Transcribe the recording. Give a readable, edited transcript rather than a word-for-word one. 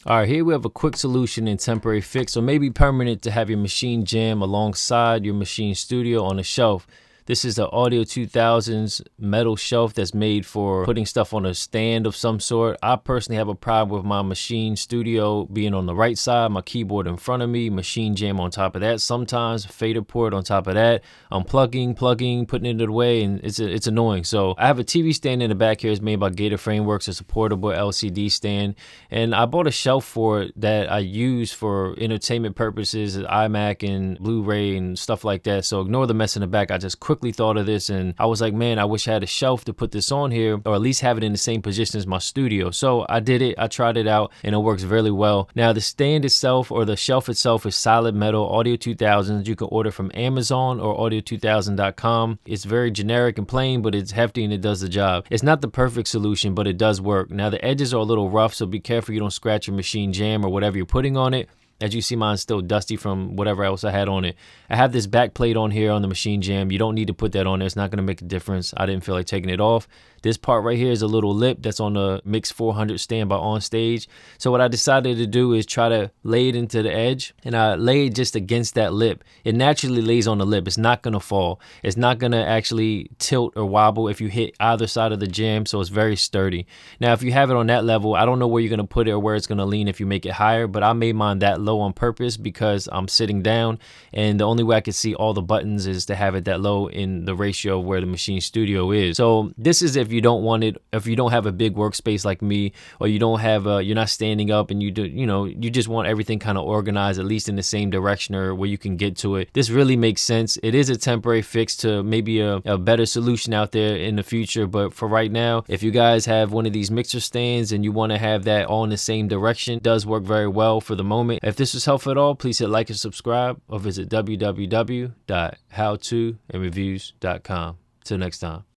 All right, here we have a quick solution and temporary fix, or maybe permanent, to have your Maschine Jam alongside your Maschine Studio on a shelf. This is the Audio 2000's metal shelf that's made for putting stuff on a stand of some sort. I personally have a problem with my Maschine Studio being on the right side, my keyboard in front of me, Maschine Jam on top of that, sometimes fader port on top of that, unplugging, plugging, putting it away, and it's annoying. So I have a TV stand in the back here. It's made by Gator Frameworks. It's a portable LCD stand, and I bought a shelf for it that I use for entertainment purposes, iMac and Blu-ray and stuff like that. So ignore the mess in the back. I just quickly thought of this and I was like, man, I wish I had a shelf to put this on here, or at least have it in the same position as my studio. So I did it. I tried it out and it works really well. Now the stand itself, or the shelf itself, is solid metal, Audio 2000. You can order from Amazon or audio2000.com. It's very generic and plain, but it's hefty and it does the job. It's not the perfect solution, but it does work. Now the edges are a little rough, so be careful you don't scratch your Maschine Jam or whatever you're putting on it. As you see, mine's still dusty from whatever else I had on it. I have this back plate on here on the Maschine Jam. You don't need to put that on there. It's not going to make a difference. I didn't feel like taking it off. This part right here is a little lip that's on the MIX400 Stand by Onstage. So what I decided to do is try to lay it into the edge, and I lay it just against that lip. It naturally lays on the lip. It's not going to fall. It's not going to actually tilt or wobble if you hit either side of the jam, so it's very sturdy. Now, if you have it on that level, I don't know where you're going to put it or where it's going to lean if you make it higher, but I made mine that low on purpose because I'm sitting down, and the only way I could see all the buttons is to have it that low in the ratio of where the Maschine Studio is. So this is if you don't want it, if you don't have a big workspace like me, or you don't have you're not standing up and you just want everything kind of organized, at least in the same direction or where you can get to it. This really makes sense. It is a temporary fix to maybe a better solution out there in the future, but for right now, if you guys have one of these mixer stands and you want to have that all in the same direction, it does work very well for the moment. If this was helpful at all, please hit like and subscribe, or visit www.howtoandreviews.com. Till next time.